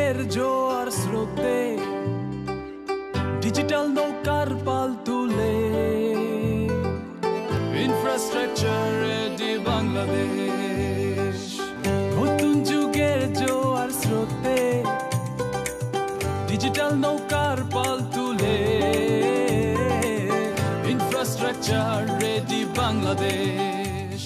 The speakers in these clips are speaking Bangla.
যুগের জোয়ার স্রোতে ডিজিটাল নৌকার পাল তুলে ইনফ্রাস্ট্রাকচার রেডি বাংলাদেশ। নতুন যুগের জোয়ার স্রোতে ডিজিটাল নৌকার পাল তুলে ইনফ্রাস্ট্রাকচার রেডি বাংলাদেশ।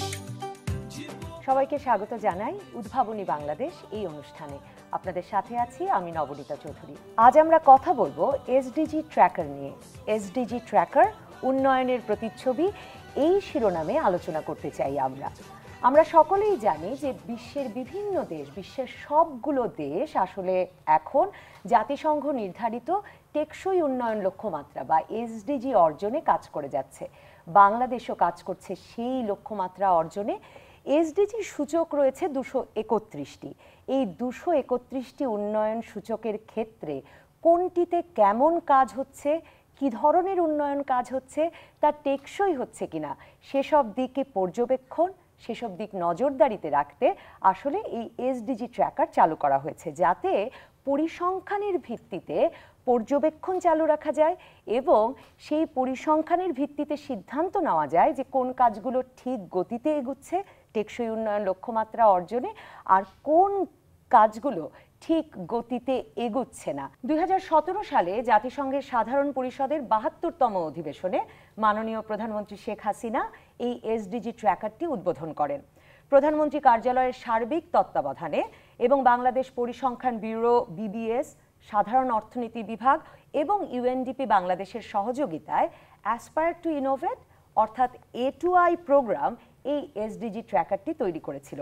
সবাইকে স্বাগত জানাই উদ্ভাবনী বাংলাদেশ এই অনুষ্ঠানে। আপনাদের সাথে আছি আমি নবনীতা চৌধুরী। আজ আমরা কথা বলবো এসডিজি ট্র্যাকার নিয়ে। এসডিজি ট্র্যাকার উন্নয়নের প্রতিচ্ছবি, এই শিরোনামে আলোচনা করতে চাই। আমরা সকলেই জানি যে বিশ্বের বিভিন্ন দেশ, বিশ্বের সবগুলো দেশ আসলে এখন জাতিসংঘ নির্ধারিত টেকসই উন্নয়ন লক্ষ্যমাত্রা বা এসডিজি অর্জনে কাজ করে যাচ্ছে। বাংলাদেশও কাজ করছে সেই লক্ষ্যমাত্রা অর্জনে। এসডিজি সূচক রয়েছে 231টি। এই 231টি উন্নয়ন সূচকের ক্ষেত্রে কোনটিতে কেমন কাজ হচ্ছে, কি ধরনের উন্নয়ন কাজ হচ্ছে, তা টেকসই হচ্ছে কিনা, সেসব দিকে পর্যবেক্ষণ, সেসব দিক নজরদারিতে রাখতে আসলে এই এসডিজি ট্র্যাকার চালু করা হয়েছে, যাতে পরিসংখ্যানের ভিত্তিতে পর্যবেক্ষণ চালু রাখা যায় এবং সেই পরিসংখ্যানের ভিত্তিতে সিদ্ধান্ত নেওয়া যায় যে কোন কাজগুলো ঠিক গতিতে এগুচ্ছে টেকসই উন্নয়ন লক্ষ্যমাত্রা অর্জনে, আর কোন কাজগুলো ঠিক গতিতে এগুচ্ছে না। 2017 সালে জাতিসংঘের সাধারণ পরিষদের 72তম অধিবেশনে মাননীয় প্রধানমন্ত্রী শেখ হাসিনা এই এসডিজি ট্র্যাকারটি উদ্বোধন করেন। প্রধানমন্ত্রী কার্যালয়ের সার্বিক তত্ত্বাবধানে এবং বাংলাদেশ পরিসংখ্যান ব্যুরো বিবিএস, সাধারণ অর্থনীতি বিভাগ এবং ইউএনডিপি বাংলাদেশের সহযোগিতায় অ্যাসপায়ার টু ইনোভেট অর্থাৎ A2I প্রোগ্রাম এই এসডিজি ট্র্যাকারটি তৈরি করেছিল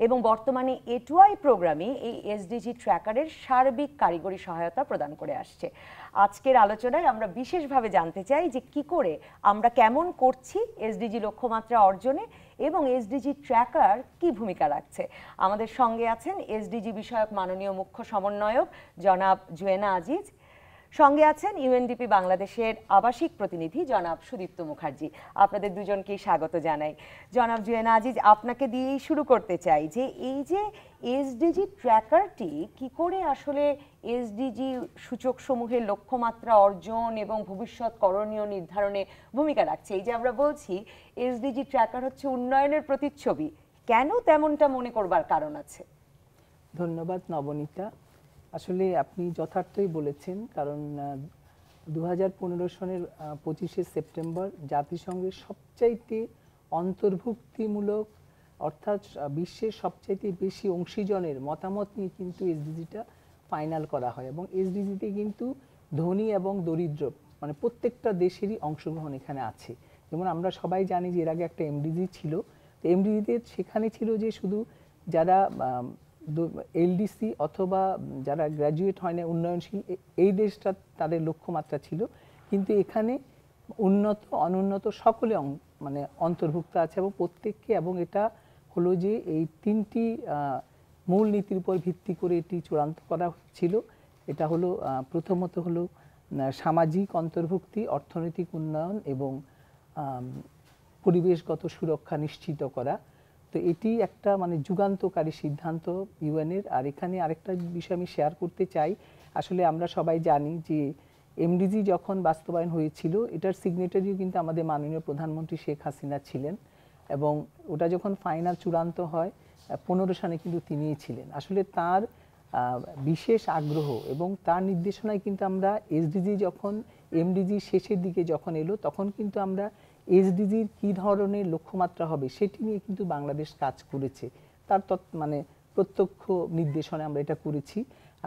এবং বর্তমানে A2I প্রোগ্রামই এই এসডিজি ট্র্যাকারের সার্বিক কারিগরি সহায়তা প্রদান করে আসছে। আজকের আলোচনায় আমরা বিশেষভাবে জানতে চাই যে কি করে আমরা কেমন করছি এসডিজি লক্ষ্যমাত্রা অর্জনে এবং এসডিজি ট্র্যাকার কি ভূমিকা রাখছে। আমাদের সঙ্গে আছেন এসডিজি বিষয়ক মাননীয় মুখ্য সমন্বয়ক জনাব জুয়েনা আজিজ, সঙ্গে আছেন ইউএনডিপি বাংলাদেশের আবাসিক প্রতিনিধি জনাব সুদীপ্ত মুখার্জি। আপনাদের দুজনকেই স্বাগত জানাই। জনাব জুয়েনা আজিজ, আপনাকে দিয়েই শুরু করতে চাই যে এই যে এসডিজি ট্র্যাকারটি কি করে আসলে এসডিজি সূচক সমূহের লক্ষ্যমাত্রা অর্জন এবং ভবিষ্যৎ করণীয় নির্ধারণে ভূমিকা রাখছে। এই যে আমরা বলছি এসডিজি ট্র্যাকার হচ্ছে উন্নয়নের প্রতিচ্ছবি, কেন তেমনটা মনে করবার কারণ আছে? ধন্যবাদ নবনীতা। আসলে আপনি যথার্থই বলেছেন, কারণ 2015 সনের 25শে সেপ্টেম্বর জাতিসংঘের সবচাইতে অন্তর্ভুক্তিমূলক অর্থাৎ বিশ্বের সবচাইতে বেশি অংশীজনের মতামত নিয়ে কিন্তু এসডিজিটা ফাইনাল করা হয় এবং এসডিজিতে কিন্তু ধনী এবং দরিদ্র মানে প্রত্যেকটা দেশেরই অংশগ্রহণ এখানে আছে। যেমন আমরা সবাই জানি যে এর আগে একটা এমডিজি ছিল, তো এমডিজিতে সেখানে ছিল যে শুধু যারা এলডিসি অথবা যারা গ্র্যাজুয়েট হয় না উন্নয়নশীল এই দেশটা তাদের লক্ষ্যমাত্রা ছিল, কিন্তু এখানে উন্নত অনুন্নত সকলে মানে অন্তর্ভুক্ত আছে এবং প্রত্যেককে, এবং এটা হলো যে এই তিনটি মূল নীতির উপর ভিত্তি করে এটি চূড়ান্ত করা ছিল। এটা হলো প্রথমত হলো সামাজিক অন্তর্ভুক্তি, অর্থনৈতিক উন্নয়ন এবং পরিবেশগত সুরক্ষা নিশ্চিত করা। তো এটি একটা মানে যুগান্তকারী সিদ্ধান্ত ইউএনের। আর এখানে আরেকটা বিষয় আমি শেয়ার করতে চাই। আসলে আমরা সবাই জানি যে এমডিজি যখন বাস্তবায়ন হয়েছিল এটার সিগনেটারিও কিন্তু আমাদের মাননীয় প্রধানমন্ত্রী শেখ হাসিনা ছিলেন এবং ওটা যখন ফাইনাল চূড়ান্ত হয় 15 সালে কিন্তু তিনিই ছিলেন। আসলে তার বিশেষ আগ্রহ এবং তার নির্দেশনায় কিন্তু আমরা এসডিজি যখন এমডিজি শেষের দিকে যখন এলো তখন কিন্তু আমরা এসডিজির কী ধরনের লক্ষ্যমাত্রা হবে সেটি নিয়ে কিন্তু বাংলাদেশ কাজ করেছে। তার মানে প্রত্যক্ষ নির্দেশনা আমরা এটা করেছি।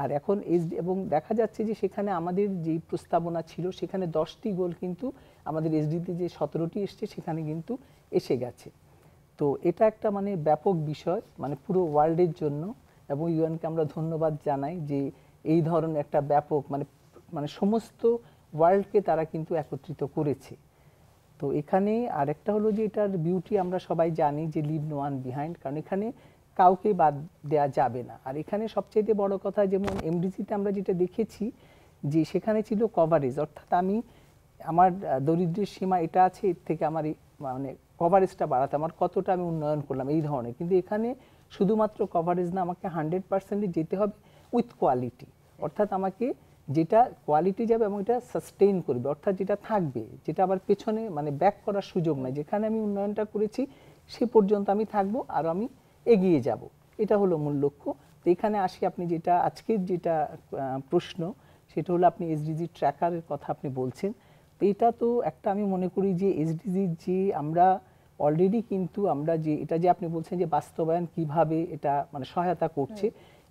আর এখন এবং দেখা যাচ্ছে যে সেখানে আমাদের যেই প্রস্তাবনা ছিল সেখানে 10টি গোল কিন্তু আমাদের এসডিজিতে যে 17টি এসছে সেখানে কিন্তু এসে গেছে। তো এটা একটা মানে ব্যাপক বিষয় মানে পুরো ওয়ার্ল্ডের জন্য, এবং ইউএনকে আমরা ধন্যবাদ জানাই যে এই ধরনের একটা ব্যাপক মানে সমস্ত ওয়ার্ল্ডকে তারা কিন্তু একত্রিত করেছে। তো এখানে আরেকটা হলো যে এটার বিউটি আমরা সবাই জানি যে লিভ নো ওয়ান বিহাইন্ড, কারণ এখানে কাউকে বাদ দেওয়া যাবে না। আর এখানে সবচেয়ে বড় কথা যেমন এমডিসিতে আমরা যেটা দেখেছি যে সেখানে ছিল কভারেজ, অর্থাৎ আমি আমার দরিদ্রের সীমা এটা আছে, এর থেকে আমার মানে কভারেজটা বাড়াতে আমার কতটা আমি উন্নয়ন করলাম এই ধরনের। কিন্তু এখানে শুধুমাত্র কভারেজ না, আমাকে 100% যেতে হবে উইথ কোয়ালিটি, অর্থাৎ আমাকে যেটা কোয়ালিটি যাবে এবং এটা সাস্টেইন করবে, অর্থাৎ যেটা থাকবে, যেটা আবার পেছনে মানে ব্যাক করার সুযোগ নাই, যেখানে আমি উন্নয়নটা করেছি সে পর্যন্ত আমি থাকবো আর আমি এগিয়ে যাব, এটা হলো মূল লক্ষ্য। তো এখানে আসি, আপনি যেটা আজকের যেটা প্রশ্ন সেটা হলো আপনি এসডিজি ট্র্যাকারের কথা আপনি বলছেন। তো এটা তো একটা আমি মনে করি যে এসডিজি যে আমরা অলরেডি কিন্তু আমরা যে এটা যে আপনি বলছেন যে বাস্তবায়ন কিভাবে এটা মানে সহায়তা করছে,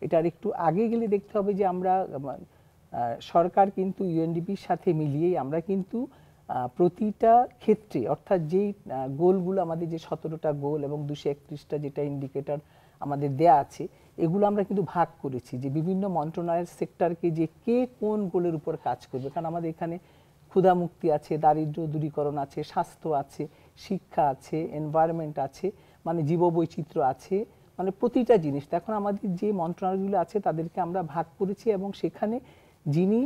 এটার একটু আগে গেলে দেখতে হবে যে আমরা সরকার কিন্তু ইউএনডিপির সাথে মিলিয়েই আমরা কিন্তু প্রতিটা ক্ষেত্রে, অর্থাৎ যেই গোলগুলো আমাদের যে 17টা গোল এবং 231টা যেটা ইন্ডিকেটর আমাদের দেয়া আছে, এগুলো আমরা কিন্তু ভাগ করেছি যে বিভিন্ন মন্ত্রণালয়ের সেক্টরকে যে কে কোন গোলের উপর কাজ করবে। কারণ আমাদের এখানে ক্ষুধামুক্তি আছে, দারিদ্র্য দূরীকরণ আছে, স্বাস্থ্য আছে, শিক্ষা আছে, এনভায়রনমেন্ট আছে, মানে জীববৈচিত্র্য আছে, মানে প্রতিটা জিনিস। এখন আমাদের যে মন্ত্রণালয়গুলো আছে তাদেরকে আমরা ভাগ করেছি এবং সেখানে যিনি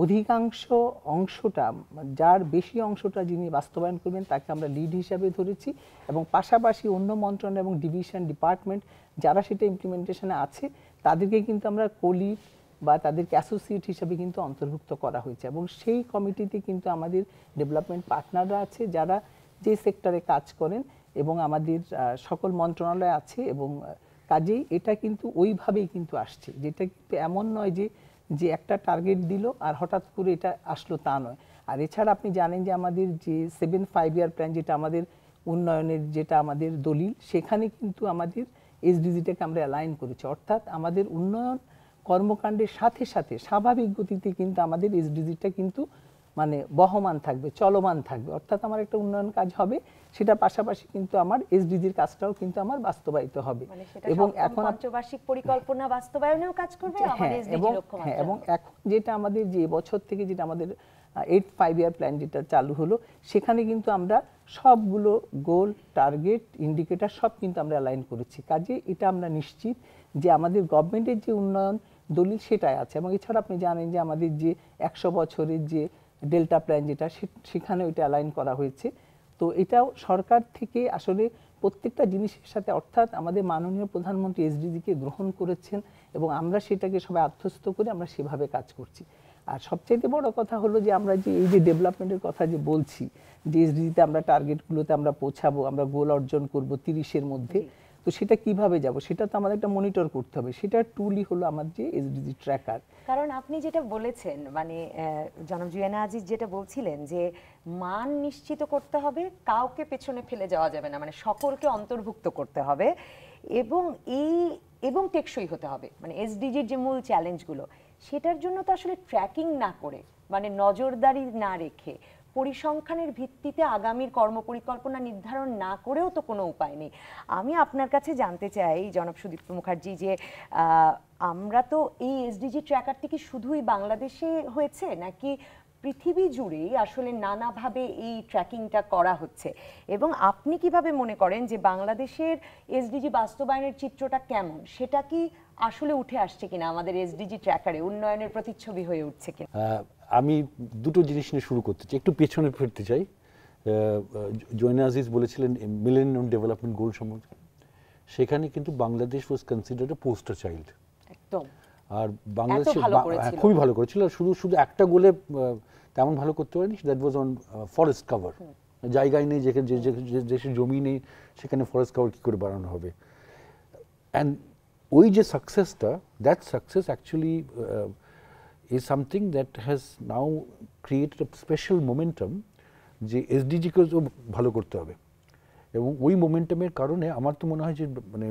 অধিকাংশ অংশটা, যার বেশি অংশটা যিনি বাস্তবায়ন করবেন তাকে আমরা লিড হিসাবে ধরেছি, এবং পাশাপাশি অন্য মন্ত্রণালয় এবং ডিভিশন ডিপার্টমেন্ট যারা সেটা ইমপ্লিমেন্টেশনে আছে তাদেরকে কিন্তু আমরা কোলিড বা তাদেরকে অ্যাসোসিয়েট হিসাবে কিন্তু অন্তর্ভুক্ত করা হয়েছে। এবং সেই কমিটিতে কিন্তু আমাদের ডেভেলপমেন্ট পার্টনাররা আছে যারা যে সেক্টরে কাজ করেন এবং আমাদের সকল মন্ত্রণালয় আছে, এবং কাজেই এটা কিন্তু ওইভাবেই কিন্তু আসছে, যেটা কিন্তু এমন নয় যে একটা টার্গেট দিল আর হঠাৎ করে এটা আসলো, তা নয়। আর এছাড়া আপনি জানেন যে আমাদের যে 7 5 ইয়ার প্ল্যান, যেটা আমাদের উন্নয়নের যেটা আমাদের দলিল, সেখানে কিন্তু আমাদের এসডিজিটাকে আমরা অ্যালাইন করেছি, অর্থাৎ আমাদের উন্নয়ন কর্মকাণ্ডের সাথে সাথে স্বাভাবিক গতিতে কিন্তু আমাদের এসডিজিটা কিন্তু মানে বহমান থাকবে, চলমান থাকবে, অর্থাৎ আমার একটা উন্নয়ন কাজ হবে, সেটা পাশাপাশি কিন্তু আমার এসডিজির কাজটাও কিন্তু আমার বাস্তবায়িত হবে। এবং এখন পঞ্চবার্ষিক পরিকল্পনা বাস্তবায়নেও কাজ করবে আমাদের এসডিজি লক্ষ্যমাত্রা। এবং এখন যেটা আমাদের যে বছর থেকে যেটা আমাদের 8 5 ইয়ার প্ল্যান যেটা চালু হলো, সেখানে কিন্তু আমরা সবগুলো গোল, টার্গেট, ইন্ডিকেটর সব কিন্তু আমরা অ্যালাইন করেছি। কাজে এটা আমরা নিশ্চিত যে আমাদের গভর্নমেন্টের যে উন্নয়ন দলিল সেটাই আছে। এবং এছাড়া আপনি জানেন যে আমাদের যে 100 বছরের যে ডেল্টা প্ল্যান যেটা, সেখানে ওইটা অ্যালাইন করা হয়েছে। তো এটাও সরকার থেকে আসলে প্রত্যেকটা জিনিসের সাথে, অর্থাৎ আমাদের মাননীয় প্রধানমন্ত্রী এসডিজিকে গ্রহণ করেছেন এবং আমরা সেটাকে সবাই আত্মস্থ করে আমরা সেভাবে কাজ করছি। আর সবচেয়ে বড় কথা হলো যে আমরা যে এই যে ডেভেলপমেন্টের কথা যে বলছি, যে এসডিজিতে আমরা টার্গেটগুলোতে আমরা পৌঁছাবো, আমরা গোল অর্জন করব 30-এর মধ্যে, তো সেটা কিভাবে যাব সেটা তো আমাদের একটা মনিটর করতে হবে, সেটার টুলই হলো আমাদের যে এসডিজি ট্র্যাকার। কারণ আপনি যেটা বলেছেন, মানে জনাব জুয়েনা আজিজ যেটা বলছিলেন যে মান নিশ্চিত করতে হবে, কাউকে পেছনে ফেলে যাওয়া যাবে না, মানে সকলকে অন্তর্ভুক্ত করতে হবে এবং টেকসই হতে হবে। মানে এসডিজির যে মূল চ্যালেঞ্জগুলো, সেটার জন্য তো আসলে ট্র্যাকিং না করে, মানে নজরদারি না রেখে, পরিসংখ্যানের ভিত্তিতে আগামীর কর্মপরিকল্পনা নির্ধারণ না করেও তো কোনো উপায় নেই। আমি আপনার কাছে জানতে চাই জনাব সুদীপ্ত মুখার্জি, যে আমরা তো এই এসডিজি ট্র্যাকারটি কি শুধুই বাংলাদেশে হয়েছে নাকি পৃথিবী জুড়েই আসলে নানাভাবে এই ট্র্যাকিংটা করা হচ্ছে? এবং আপনি কিভাবে মনে করেন যে বাংলাদেশের এসডিজি বাস্তবায়নের চিত্রটা কেমন, সেটা কি আসলে উঠে আসছে কিনা আমাদের এসডিজি ট্র্যাকারে, উন্নয়নের প্রতিচ্ছবি হয়ে উঠছে কিনা? আমি দুটো জিনিস নিয়ে শুরু করতে চাই, একটু পেছনে ফিরতে চাই। জয়না আজিজ বলেছিলেন মিলেনিয়াম ডেভেলপমেন্ট গোল সম্বন্ধে, সেখানে কিন্তু বাংলাদেশ ওয়াজ কনসিডার্ড এ পোস্টার চাইল্ড। একদম। আর বাংলাদেশ খুবই ভালো করেছিল, আর শুধু একটা গোলে তেমন ভালো করতে পারেনি, that was on forest cover. জায়গায় নেই, যেখানে যে জমি নেই সেখানে ফরেস্ট কভার কী করে বাড়ানো হবে। অ্যান্ড ওই যে সাকসেসটা, that success actually is something that has now created a special momentum যে এসডিজিকেও ভালো করতে হবে। এবং ওই মোমেন্টামের কারণে আমার তো মনে হয় যে মানে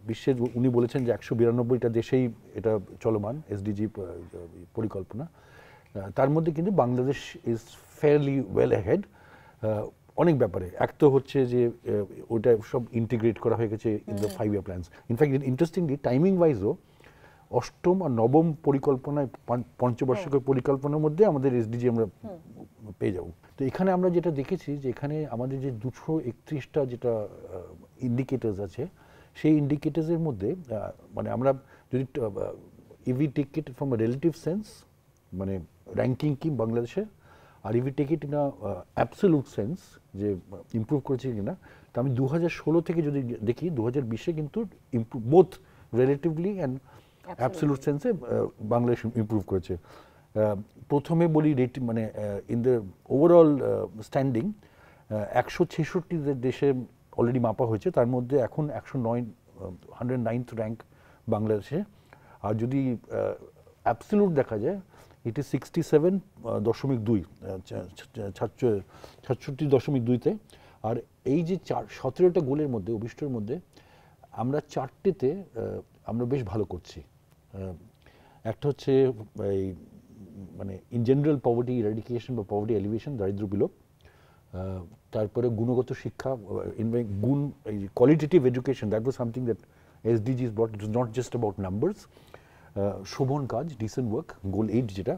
বিশ্বের, উনি বলেছেন যে 192টা দেশেই এটা চলমান এসডিজি পরিকল্পনা, তার মধ্যে কিন্তু Bangladesh is fairly well ahead অনেক ব্যাপারে। এক তো হচ্ছে যে ওটা সব ইন্টিগ্রেট করা হয়ে গেছে in the 5 year plans. In fact interestingly timing ওয়াইজও অষ্টম আর নবম পরিকল্পনায়, পঞ্চবার্ষিকের পরিকল্পনার মধ্যে আমাদের এসডিজি আমরা পেয়ে যাব। তো এখানে আমরা যেটা দেখেছি যে এখানে আমাদের যে 231টা যেটা ইন্ডিকেটার্স আছে, সেই ইন্ডিকেটার্সের মধ্যে মানে আমরা যদি if we take it from a relative sense, মানে র্যাঙ্কিং কি বাংলাদেশের, আর if you take it in a absolute sense যে ইমপ্রুভ করেছে কিনা, তো আমি 2016 থেকে যদি দেখি 2020-এ কিন্তু বোথ রিলেটিভলি অ্যান্ড অ্যাবসলিউট সেন্সে বাংলাদেশ ইমপ্রুভ করেছে। প্রথমে বলি রেট মানে ইন দ্য ওভারঅল স্ট্যান্ডিং 166 দেশে অলরেডি মাপা হয়েছে, তার মধ্যে এখন 109th র্যাঙ্ক বাংলাদেশে। আর যদি অ্যাবসলিউট দেখা যায় ইট ইজ 67.2 66.2-তে। আর এই যে 17টা গোলের মধ্যে অভিষ্টের মধ্যে আমরা 4টেতে আমরা বেশ ভালো করছি। একটা হচ্ছে এই মানে ইন জেনারেল পভার্টি ইরাডিকেশন বা পভার্টি এলিভেশন, দারিদ্র্য বিলোপ। তারপরে গুণগত শিক্ষা, গুণ qualitative education, that was something that SDGs brought. It was not just about numbers. শোভন কাজ, ডিসেন্ট ওয়ার্ক, গোল 8 যেটা।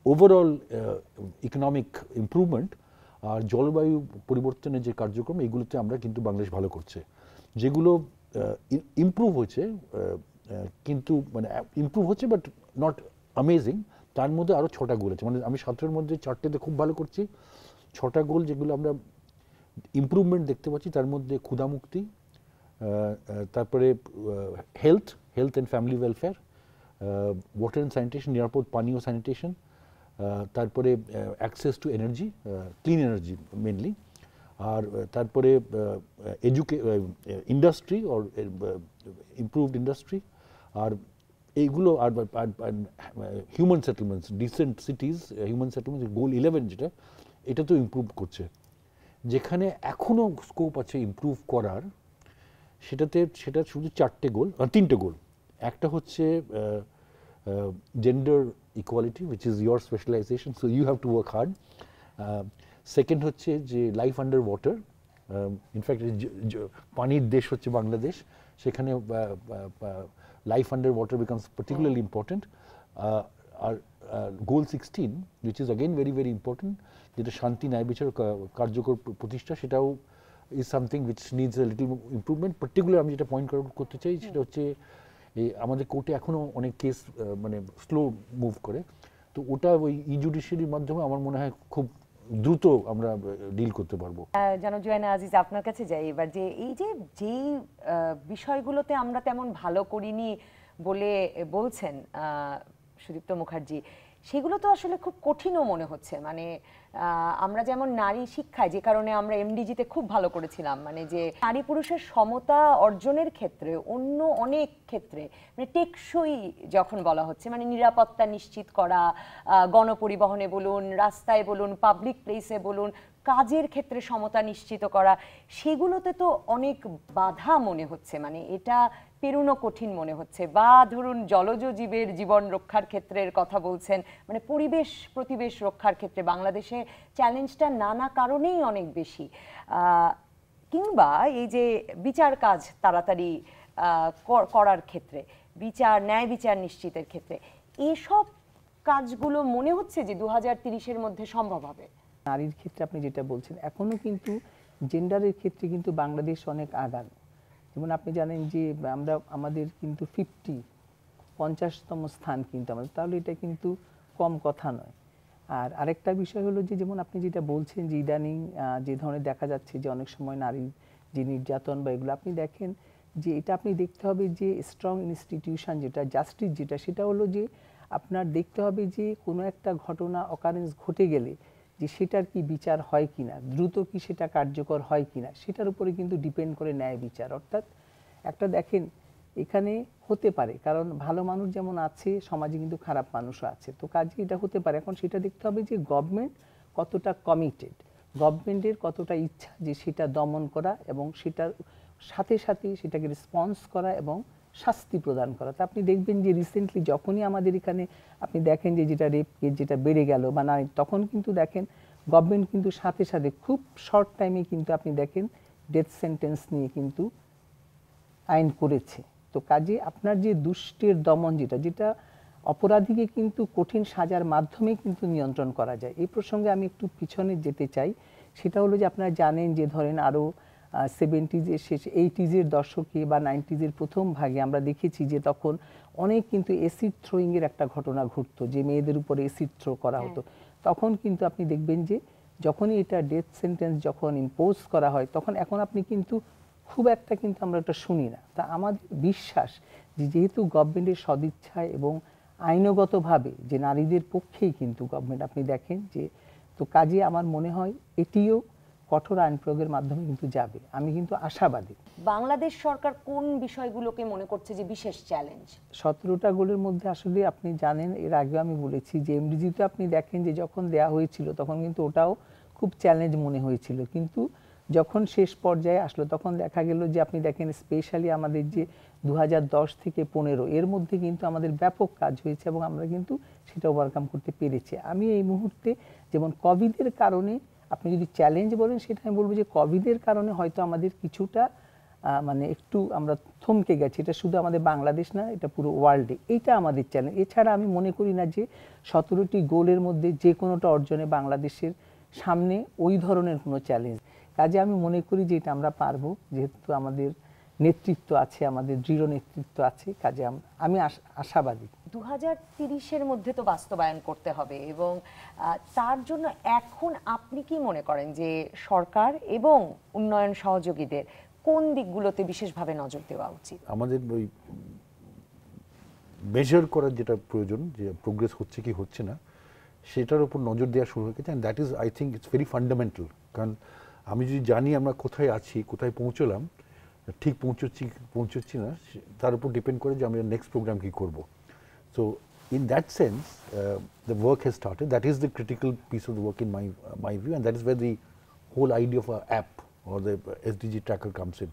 ওভারঅল ইকোনমিক ইমপ্রুভমেন্ট আর জলবায়ু পরিবর্তনের যে কার্যক্রম, এগুলোতে আমরা কিন্তু বাংলাদেশ ভালো করছে। যেগুলো ইমপ্রুভ হয়েছে কিন্তু মানে ইমপ্রুভ হচ্ছে বাট নট অ্যামেজিং, তার মধ্যে আরও 6টা গোল আছে। মানে আমি 17-এর মধ্যে 4টেতে খুব ভালো করছি, 6টা গোল যেগুলো আমরা ইমপ্রুভমেন্ট দেখতে পাচ্ছি, তার মধ্যে ক্ষুধামুক্তি, তারপরে health and family welfare, water and sanitation, নিরাপদ পানি ও স্যানিটেশন, তারপরে access to energy, clean energy mainly, আর তারপরে ইন্ডাস্ট্রি অর ইমপ্রুভড ইন্ডাস্ট্রি, আর এইগুলো আর human settlements, decent cities, human settlements, goal 11 যেটা, এটা তো ইমপ্রুভ করছে। যেখানে এখনও স্কোপ আছে ইমপ্রুভ করার, সেটা শুধু 3টে গোল। একটা হচ্ছে gender equality, which is your specialization, so you have to work hard. Second হচ্ছে যে লাইফ আন্ডার ওয়াটার, ইনফ্যাক্ট পানির দেশ হচ্ছে বাংলাদেশ, সেখানে life under water becomes particularly important. আর goal 16, which is again very very important, যেটা শান্তি ন্যায় বিচার কার্যকর প্রতিষ্ঠা, সেটাও is something which needs a little improvement. Particularly আমি যেটা পয়েন্ট করতে চাই সেটা হচ্ছে এই আমাদের কোর্টে এখনো অনেক কেস মানে স্লো মুভ করে, তো ওটা ওই জুডিশিয়ারির মাধ্যমে আমার মনে হয় খুব দ্রুত আমরা ডিল করতে পারবো। জনাব জুয়াইনা আজিজ, আপনার কাছে যাই এবার, যে এই যেই বিষয়গুলোতে আমরা তেমন ভালো করিনি বলে বলছেন সুদীপ্ত মুখার্জি, সেগুলো তো আসলে খুব কঠিনও মনে হচ্ছে। মানে আমরা যেমন নারী শিক্ষায়, যে কারণে আমরা এমডিজিতে খুব ভালো করেছিলাম, মানে যে নারী পুরুষের সমতা অর্জনের ক্ষেত্রে অন্য অনেক ক্ষেত্রে মানে টেকসই যখন বলা হচ্ছে, মানে নিরাপত্তা নিশ্চিত করা, গণপরিবহনে বলুন, রাস্তায় বলুন, পাবলিক প্লেসে বলুন, কাজের ক্ষেত্রে সমতা নিশ্চিত করা, সেগুলোতে তো অনেক বাধা মনে হচ্ছে, মানে এটা পেরোনো কঠিন মনে হচ্ছে। বা ধরুন জলজ জীবের জীবন রক্ষার ক্ষেত্রের কথা বলছেন, মানে প্রতিবেশ রক্ষার ক্ষেত্রে বাংলাদেশে চ্যালেঞ্জটা নানা কারণেই অনেক বেশি। কিংবা এই যে বিচার কাজ তাড়াতাড়ি করার ক্ষেত্রে, ন্যায় বিচার নিশ্চিতের ক্ষেত্রে, এসব কাজগুলো মনে হচ্ছে যে 2030-এর মধ্যে সম্ভব হবে। নারীর ক্ষেত্রে আপনি যেটা বলছেন, এখনো কিন্তু জেন্ডারের ক্ষেত্রে কিন্তু বাংলাদেশ অনেক আগান। যেমন আপনি জানেন যে আমাদের কিন্তু 50তম স্থান কিন্তু আমাদের, তাহলে এটা কিন্তু কম কথা নয়। আর আরেকটা বিষয় হলো যে যেমন আপনি যেটা বলছেন যে ইদানিং যে ধরনের দেখা যাচ্ছে যে অনেক সময় নারীর যে নির্যাতন বা এগুলো, আপনি দেখেন যে এটা আপনি দেখতে হবে যে স্ট্রং ইনস্টিটিউশন যেটা, জাস্টিস যেটা, সেটা হলো যে আপনার দেখতে হবে যে কোনো একটা ঘটনা অকারেন্স ঘটে গেলে যে সেটার কি বিচার হয় কিনা, দ্রুত কি সেটা কার্যকর হয় কিনা, সেটার উপরে কিন্তু ডিপেন্ড করে ন্যায় বিচার। অর্থাৎ একটা দেখেন এখানে হতে পারে, কারণ ভালো মানুষ যেমন আছে সমাজে কিন্তু খারাপ মানুষও আছে, তো কাজে এটা হতে পারে। এখন সেটা দেখতে হবে যে গভর্নমেন্ট কতটা কমিটেড, গভর্নমেন্টের কতটা ইচ্ছা যে সেটা দমন করা এবং সেটার সাথে সাথে সেটাকে রেসপন্স করা এবং শাস্তি প্রদান করা। তো আপনি দেখবেন যে রিসেন্টলি যখনই আমাদের এখানে আপনি দেখেন যে যেটা রেপ কেস যেটা বেড়ে গেল বা না, তখন কিন্তু দেখেন গভর্নমেন্ট কিন্তু সাথে সাথে খুব শর্ট টাইমে কিন্তু আপনি দেখেন ডেথ সেন্টেন্স নিয়ে কিন্তু আইন করেছে। তো কাজে আপনার যে দুষ্টের দমন যেটা অপরাধীকে কিন্তু কঠিন সাজার মাধ্যমে কিন্তু নিয়ন্ত্রণ করা যায়। এই প্রসঙ্গে আমি একটু পিছনে যেতে চাই। সেটা হলো যে আপনারা জানেন যে ধরেন আরও 70s-এর শেষ 80s-এর দশকে বা 90s-এর প্রথম ভাগে আমরা দেখেছি যে তখন অনেক কিন্তু অ্যাসিড থ্রোয়িংয়ের একটা ঘটনা ঘটতো, যে মেয়েদের উপরে অ্যাসিড থ্রো করা হতো। তখন কিন্তু আপনি দেখবেন যে যখনই এটা ডেথ সেন্টেন্স যখন ইম্পোজ করা হয় তখন এখন আপনি কিন্তু খুব একটা কিন্তু আমরা এটা শুনি না। তা আমাদের বিশ্বাস যে যেহেতু গভর্নমেন্টের সদিচ্ছায় এবং আইনগতভাবে যে নারীদের পক্ষেই কিন্তু গভর্নমেন্ট আপনি দেখেন যে, তো কাজে আমার মনে হয় এটিও কঠোর আইন প্রয়োগের মাধ্যমে কিন্তু যাবে, আমি কিন্তু আশাবাদী। বাংলাদেশ সরকার কোন বিষয়গুলোকে মনে করছে যে বিশেষ চ্যালেঞ্জ? 17টা গোলের মধ্যে আসলে আপনি জানেন, এর আগে আমি বলেছি যে এমডিজিতে আপনি দেখেন যে যখন দেয়া হয়েছিল তখন কিন্তু ওটাও খুব চ্যালেঞ্জ মনে হয়েছিল, কিন্তু যখন শেষ পর্যায়ে আসলো তখন দেখা গেল যে আপনি দেখেন স্পেশালি আমাদের যে 2010 থেকে 15 এর মধ্যে কিন্তু আমাদের ব্যাপক কাজ হয়েছে এবং আমরা কিন্তু সেটা ওভারকাম করতে পেরেছি। আমি এই মুহূর্তে যেমন কোভিডের কারণে আপনি যদি চ্যালেঞ্জ বলেন সেটা আমি বলবো যে কোভিডের কারণে হয়তো আমাদের কিছুটা মানে একটু আমরা থমকে গেছি, এটা শুধু আমাদের বাংলাদেশ না, এটা পুরো ওয়ার্ল্ডে, এইটা আমাদের চ্যালেঞ্জ। এছাড়া আমি মনে করি না যে 17টি গোলের মধ্যে যে কোনোটা অর্জনে বাংলাদেশের সামনে ওই ধরনের কোনো চ্যালেঞ্জ। কাজে আমি মনে করি যে এটা আমরা পারবো, যেহেতু আমাদের নেতৃত্ব আছে, আমাদের দৃঢ় নেতৃত্ব আছে, কাজে আমি আশাবাদী। 2030-এর মধ্যে তো বাস্তবায়ন করতে হবে এবং তার জন্য এখন আপনি কি মনে করেন যে সরকার এবং উন্নয়ন সহযোগীদের কোন দিকগুলোতে বিশেষভাবে নজর দেওয়া উচিত? আমাদের ওই মেজার করার যেটা প্রয়োজন, যে প্রোগ্রেস হচ্ছে কি হচ্ছে না সেটার উপর নজর দেওয়া শুরু হয়ে গেছে, and that is I think it's very fundamental. কারণ আমি যদি জানি আমরা কোথায় আছি, কোথায় পৌঁছলাম, ঠিক পৌঁছচ্ছি না, তার উপর ডিপেন্ড করে যে আমরা নেক্সট প্রোগ্রাম কী করবো। So in that sense the work has started. That is the critical piece of the work in my view, and that is where the whole idea of an app or the SDG tracker comes in.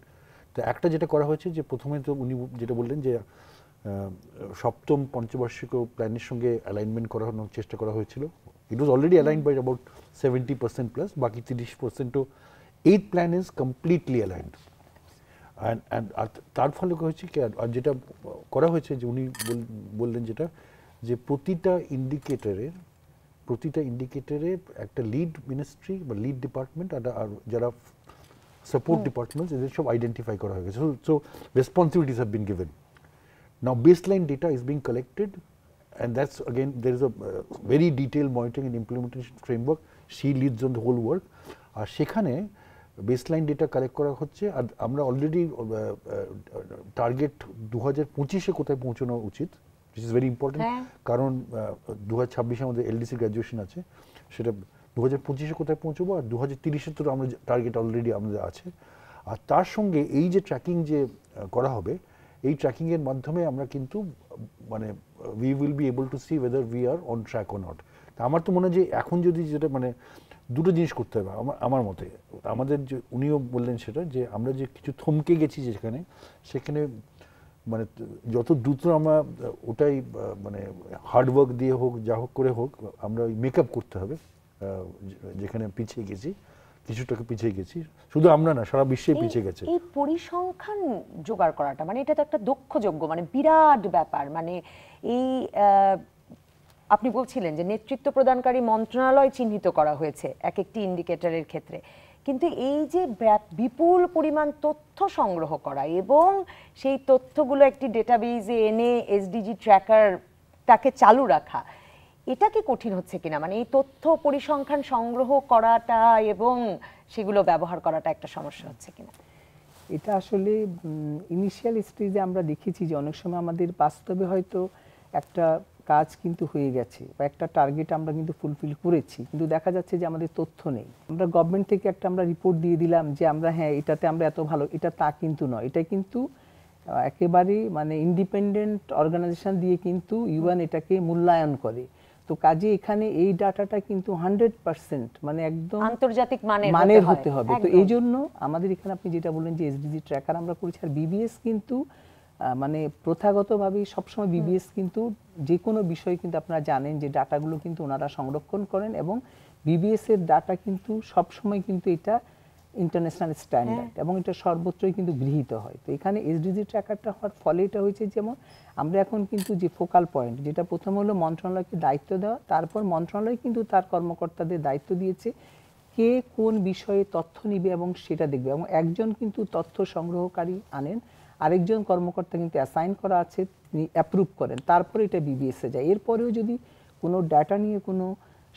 তো একটা যেটা করা হয়েছে যে প্রথমে তো উনি যেটা বললেন যে সপ্তম পঞ্চবার্ষিক প্ল্যানের সঙ্গে অ্যালাইনমেন্ট করানোর চেষ্টা করা হয়েছিল। It was already aligned by about 70% plus, বাকি 30%ও 8th plan is completely aligned. And তার ফলে হয়েছে কি, আর যেটা করা হয়েছে যে উনি বললেন যেটা, যে প্রতিটা ইন্ডিকেটরের একটা লিড মিনিস্ট্রি বা লিড ডিপার্টমেন্ট আর যারা সাপোর্ট ডিপার্টমেন্টস, এদের সব আইডেন্টিফাই করা হয়ে গেছে। So responsibilities have been given. Now baseline data is being collected, and that's again there is a very detailed monitoring and implementation framework. She leads on the whole work. আর সেখানে বেসলাইন ডেটা কালেক্ট করা হচ্ছে, আর আমরা অলরেডি টার্গেট 2025-এ কোথায় পৌঁছানো উচিত, which is very important, কারণ 2026-এ আমাদের এলডিসি গ্র্যাজুয়েশন আছে, সেটা 2025-এ কোথায় পৌঁছবো, আর 2030-এ তো আমরা টার্গেট অলরেডি আমাদের আছে। আর তার সঙ্গে এই যে ট্র্যাকিং যে করা হবে, এই ট্র্যাকিংয়ের মাধ্যমে আমরা কিন্তু মানে we will be able to see whether we are on track or not. আমার তো মনে হয় যে এখন যদি যেটা মানে দুটো জিনিস করতে হবে আমার মতে, আমাদের যে উনিও বললেন সেটা, যে আমরা যে কিছু থমকে গেছি সেখানে মানে যত দ্রুত আমরা ওটাই মানে হার্ডওয়ার্ক দিয়ে হোক, যা হোক করে হোক, আমরা ওই মেকআপ করতে হবে যেখানে পিছিয়ে গেছি, কিছুটাকে পিছিয়ে গেছি, শুধু আমরা না, সারা বিশ্বে পিছিয়ে গেছে। এই পরিসংখ্যান জোগাড় করাটা মানে এটা তো একটা দক্ষযোগ্য, মানে বিরাট ব্যাপার। মানে এই আপনি বলছিলেন যে নেতৃত্ব প্রদানকারী মন্ত্রণালয় চিহ্নিত করা হয়েছে এক একটি ইন্ডিকেটরের ক্ষেত্রে, কিন্তু এই যে বিপুল পরিমাণ তথ্য সংগ্রহ করা এবং সেই তথ্যগুলো একটি ডেটাবেজে এনে এসডিজি ট্র্যাকার তাকে চালু রাখা, এটা কি কঠিন হচ্ছে কিনা? মানে এই তথ্য পরিসংখ্যান সংগ্রহ করাটা এবং সেগুলো ব্যবহার করাটা একটা সমস্যা হচ্ছে কিনা? এটা আসলে ইনিশিয়াল স্টেজে আমরা দেখেছি যে অনেক সময় আমাদের বাস্তবে হয়তো একটা কাজ কিন্তু হয়ে গেছে বা একটা টার্গেট আমরা কিন্তু ফুলফিল করেছি, কিন্তু দেখা যাচ্ছে যে আমাদের তথ্য নেই। আমরা গভর্নমেন্ট থেকে একটা আমরা রিপোর্ট দিয়ে দিলাম যে আমরা হ্যাঁ এটাতে আমরা এত ভালো, এটা তা কিন্তু নয়। এটা কিন্তু একেবারে মানে ইন্ডিপেন্ডেন্ট অর্গানাইজেশন দিয়ে কিন্তু ইউএন এটাকে মূল্যায়ন করে। তো কাজে এখানে এই ডাটাটা কিন্তু 100% মানে একদম আন্তর্জাতিক মানের হতে হবে। তো এই জন্য আমাদের এখানে আপনি যেটা বললেন যে এসডিজি ট্র্যাকার আমরা করেছি, আর বিবিএস কিন্তু মানে প্রথাগতভাবেই সবসময় বিবিএস কিন্তু যে কোনো বিষয় কিন্তু আপনারা জানেন যে ডাটাগুলো কিন্তু ওনারা সংরক্ষণ করেন, এবং বিবিএস এর ডাটা কিন্তু সবসময় কিন্তু এটা ইন্টারন্যাশনাল স্ট্যান্ডার্ড এবং এটা সর্বত্রই কিন্তু গৃহীত হয়। তো এখানে এসডিজি ট্র্যাকারটা হওয়ার ফলে এটা হয়েছে যেমন আমরা এখন কিন্তু যে ফোকাল পয়েন্ট, যেটা প্রথম হলো মন্ত্রণালয়কে দায়িত্ব দেওয়া, তারপর মন্ত্রণালয় কিন্তু তার কর্মকর্তাদের দায়িত্ব দিয়েছে কে কোন বিষয়ে তথ্য নিবে এবং সেটা দেখবে, এবং একজন কিন্তু তথ্য সংগ্রহকারী আনেন, আরেকজন কর্মকর্তা কিন্তু অ্যাসাইন করা আছে, তিনি অ্যাপ্রুভ করেন, তারপরে এটা বিবিএসে যায়। এরপরেও যদি কোনো ডাটা নিয়ে কোনো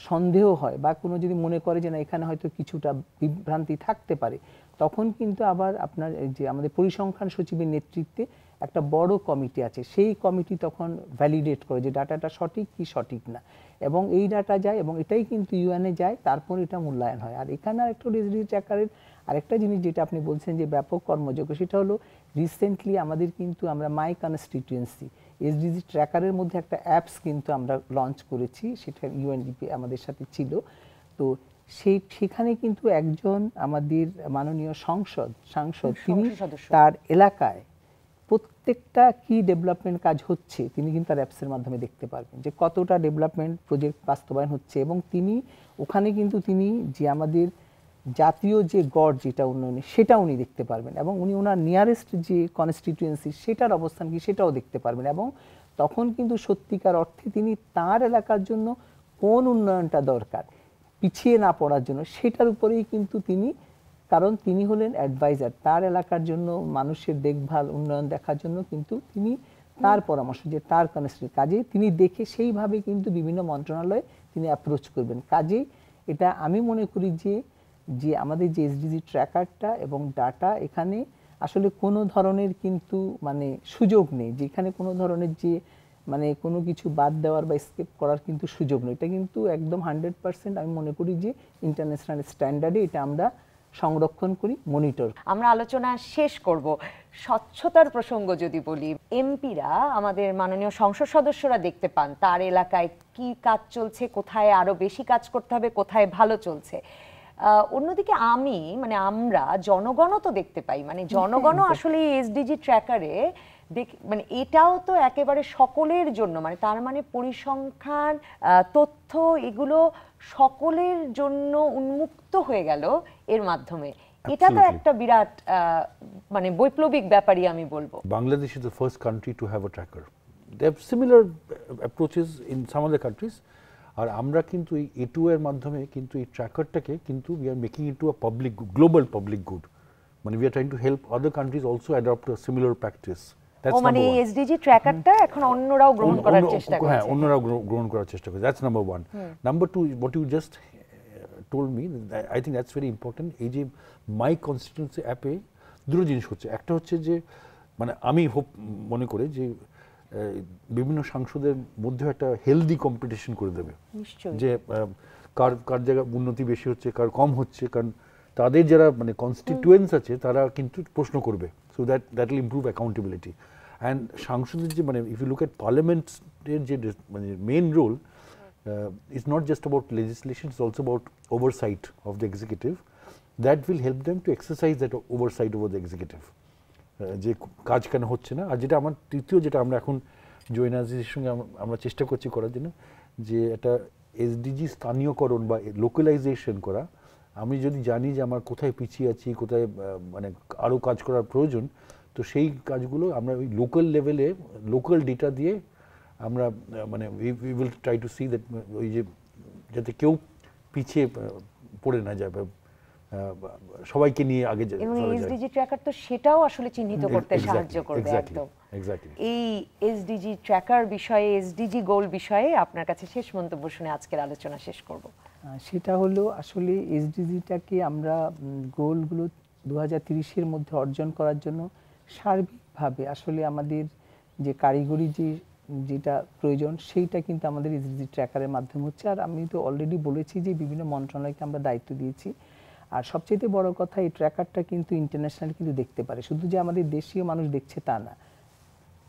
সন্দেহ হয় বা কোনো যদি মনে করে যে না এখানে হয়তো কিছুটা বিভ্রান্তি থাকতে পারে, তখন কিন্তু আবার আপনার যে আমাদের পরিসংখ্যান সচিবের নেতৃত্বে একটা বড় কমিটি আছে, সেই কমিটি তখন ভ্যালিডেট করে যে ডাটাটা সঠিক কি সঠিক না, এবং এই ডাটা যায় এবং এটাই কিন্তু ইউএনএ যায়, তারপর এটা মূল্যায়ন হয়। আর এখানে আরেকটা এসডিজি ট্র্যাকারের আরেকটা জিনিস যেটা আপনি বলছেন যে ব্যাপক কর্মযোগ্য, সেটা হলো রিসেন্টলি আমাদের কিন্তু আমরা মাই কনস্টিটিউয়েন্সি এসডিজি ট্র্যাকারের মধ্যে একটা অ্যাপস কিন্তু আমরা লঞ্চ করেছি, সেটা ইউএনডিপি আমাদের সাথে ছিল। তো সেখানে কিন্তু একজন আমাদের মাননীয় সাংসদ তিনি তার এলাকায় প্রত্যেকটা কি ডেভেলপমেন্ট কাজ হচ্ছে তিনি কিন্তু তার অ্যাপসের মাধ্যমে দেখতে পারবেন যে কতটা ডেভেলপমেন্ট প্রজেক্ট বাস্তবায়ন হচ্ছে, এবং তিনি ওখানে কিন্তু তিনি যে আমাদের জাতীয় যে গড় যেটা উন্নয়নে সেটা উনি দেখতে পারবেন, এবং উনি ওনার নিয়ারেস্ট যে কনস্টিটিউয়েন্সি সেটার অবস্থান কি সেটাও দেখতে পারবেন, এবং তখন কিন্তু সত্যিকার অর্থে তিনি তার এলাকার জন্য কোন উন্নয়নটা দরকার পিছিয়ে না পড়ার জন্য সেটার উপরেই কিন্তু তিনি, কারণ তিনি হলেন অ্যাডভাইজার, তার এলাকার জন্য মানুষের দেখভাল উন্নয়ন দেখার জন্য কিন্তু তিনি তার পরামর্শ যে তার কনস্টিটিউয়েন্সি কাজে তিনি দেখে সেইভাবে কিন্তু বিভিন্ন মন্ত্রণালয়ে তিনি অ্যাপ্রোচ করবেন। কাজেই এটা আমি মনে করি যে আমাদের যে এসডিজি ট্র্যাকারটা এবং ডাটা, এখানে আসলে কোনো ধরনের কিন্তু মানে সুযোগ নেই, যেখানে কোনো ধরনের যে মানে কোনো কিছু বাদ দেওয়ার বা স্কিপ করার কিন্তু সুযোগ নেই। এটা কিন্তু একদম 100% আমি মনে করি যে ইন্টারন্যাশনাল স্ট্যান্ডার্ডে এটা আমরা সংরক্ষণ করি, মনিটর। আমরা আলোচনা শেষ করব স্বচ্ছতার প্রসঙ্গ যদি বলি, এমপিরা আমাদের মাননীয় সংসদ সদস্যরা দেখতে পান তার এলাকায় কি কাজ চলছে, কোথায় আরো বেশি কাজ করতে হবে, কোথায় ভালো চলছে। অন্যদিকে আমরা জনগণও তো দেখতে পাই, মানে জনগণও আসলে এসডিজি ট্র্যাকারে মানে এটাও তো একেবারে সকলের জন্য, মানে তার মানে পরিসংখ্যান তথ্য এগুলো সকলের জন্য উন্মুক্ত হয়ে গেল এর মাধ্যমে। এটা তো একটা বিরাট মানে বৈপ্লবিক ব্যাপারই আমি বলবো। Bangladesh is the first country to have a tracker. They have similar approaches in some other countries. আর আমরা কিন্তু এই A2 এর মাধ্যমে কিন্তু এই ট্র্যাকারটাকে কিন্তু we are making it to a global public good. মানে we are trying to help other countries also adopt a similar practice. মানে এসডিজি ট্র্যাকারটা এখন অন্যরাও গ্রহণ করার চেষ্টা করছে। হ্যাঁ, অন্যরাও গ্রহণ করার চেষ্টা করছে। That's number one. Number two, what you just told me, I think that's very important. এই যে মাই কনস্টিটিউয়েন্সি অ্যাপে দুটো জিনিস হচ্ছে, একটা হচ্ছে যে মানে আমি মনে করি যে বিভিন্ন সাংসদের মধ্যে একটা হেলদি কম্পিটিশন করে দেবে, যে কার জায়গায় উন্নতি বেশি হচ্ছে, কার কম হচ্ছে, কারণ তাদের যারা মানে কনস্টিটিউয়েন্টস আছে তারা কিন্তু প্রশ্ন করবে, so that will improve accountability. And সাংসদের যে মানে ইফ ইউ লুক এট পার্লামেন্টের যে মানে main role is not just about legislation, it's also about oversight of the executive. That will help them to exercise that oversight over the executive. যে কাজ কেন হচ্ছে না। আর যেটা আমার তৃতীয়, যেটা আমরা এখন জয়নাজির সঙ্গে আমরা চেষ্টা করছি করার জন্য, যে একটা এসডিজি স্থানীয়করণ বা লোকালাইজেশন করা। আমি যদি জানি যে আমার কোথায় পিছিয়ে আছি, কোথায় মানে আরও কাজ করার প্রয়োজন, তো সেই কাজগুলো আমরা ওই লোকাল লেভেলে লোকাল ডেটা দিয়ে আমরা মানে we will try to see that ওই যে যাতে কেউ পিছিয়ে পড়ে না যায়, সবাইকে নিয়ে আগে যায়। এবং এসডিজি ট্র্যাকার তো সেটাও আসলে চিহ্নিত করতে সাহায্য করবে একদম। এই এসডিজি ট্র্যাকার বিষয়ে, এসডিজি গোল বিষয়ে আপনার কাছে শেষ মন্তব্য শুনে আজকের আলোচনা শেষ করব। সেটা হলো আসলে এসডিজিটাকে আমরা গোলগুলো 2030-এর মধ্যে অর্জন করার জন্য সার্বিকভাবে আসলে আমাদের যে কারিগরি যেটা প্রয়োজন সেইটা কিন্তু আমাদের এসডিজি ট্র্যাকারের মাধ্যমে হচ্ছে। আর আমি তো অলরেডি বলেছি যে বিভিন্ন মন্ত্রণালয়কে আমরা দায়িত্ব দিয়েছি। আর সবচেয়ে বড় কথা, এই ট্র্যাকারটা কিন্তু ইন্টারন্যাশনাল কিন্তু দেখতে পারে, শুধু যে আমাদের দেশীয় মানুষ দেখছে তা না,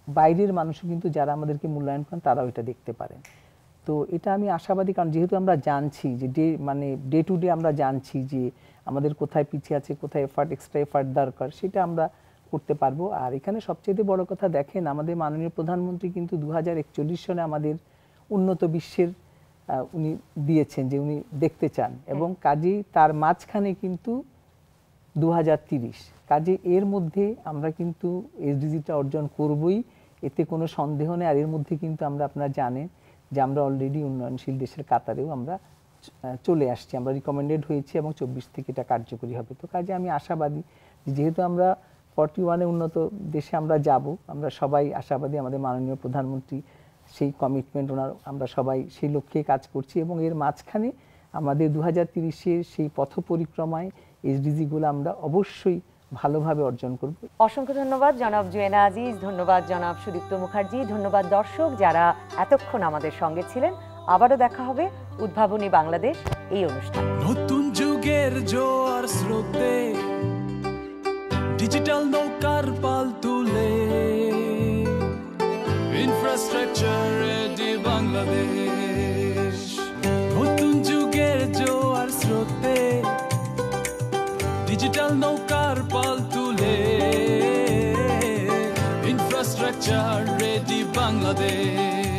বাইরের মানুষও কিন্তু যারা আমাদেরকে মূল্যায়ন করেন তারাও এটা দেখতে পারেন। তো এটা আমি আশাবাদী, কারণ যেহেতু আমরা জানছি যে ডে টু ডে আমরা জানছি যে আমাদের কোথায় পিছিয়ে আছে, কোথায় এক্সট্রা এফার্ট দরকার, সেটা আমরা করতে পারবো। আর এখানে সবচেয়ে বড় কথা দেখেন, আমাদের মাননীয় প্রধানমন্ত্রী কিন্তু 2041 সনে আমাদের উন্নত বিশ্বের উনি দিয়েছেন যে উনি দেখতে চান, এবং কাজেই তার মাঝখানে কিন্তু 2030, কাজে এর মধ্যে আমরা কিন্তু এসডিজিটা অর্জন করবই, এতে কোনো সন্দেহ নেই। আর এর মধ্যে কিন্তু আপনারা জানেন যে আমরা অলরেডি উন্নয়নশীল দেশের কাতারেও আমরা চলে আসছি, আমরা রিকমেন্ডেড হয়েছি এবং 24 থেকে এটা কার্যকরী হবে। তো কাজে আমি আশাবাদী, যেহেতু আমরা 41-এ উন্নত দেশে আমরা যাব, আমরা সবাই আশাবাদী আমাদের মাননীয় প্রধানমন্ত্রী সেই কমিটমেন্ট আমরা সবাই সেই লক্ষ্যে কাজ করছি এবং এর মাঝখানে আমাদের 2030-এর সেই পথ পরিক্রমায় এসডিজিগুলো আমরা অবশ্যই ভালোভাবে অর্জন করব। অসংখ্য ধন্যবাদ জনাব জুয়েনা আজিজ, ধন্যবাদ জনাব সুদীপ্ত মুখার্জি, ধন্যবাদ দর্শক যারা এতক্ষণ আমাদের সঙ্গে ছিলেন। আবারও দেখা হবে উদ্ভাবনী বাংলাদেশ এই অনুষ্ঠানে। নতুন যুগের জোয়ার স্রোতে ডিজিটাল নৌকার পাল তুলে ইনফ্রাস্ট্রাকচার রেডি বাংলাদেশ। নতুন যুগের জোয়ার স্রোতে ডিজিটাল নৌকার পাল তুলে ইনফ্রাস্ট্রাকচার রেডি বাংলাদেশ।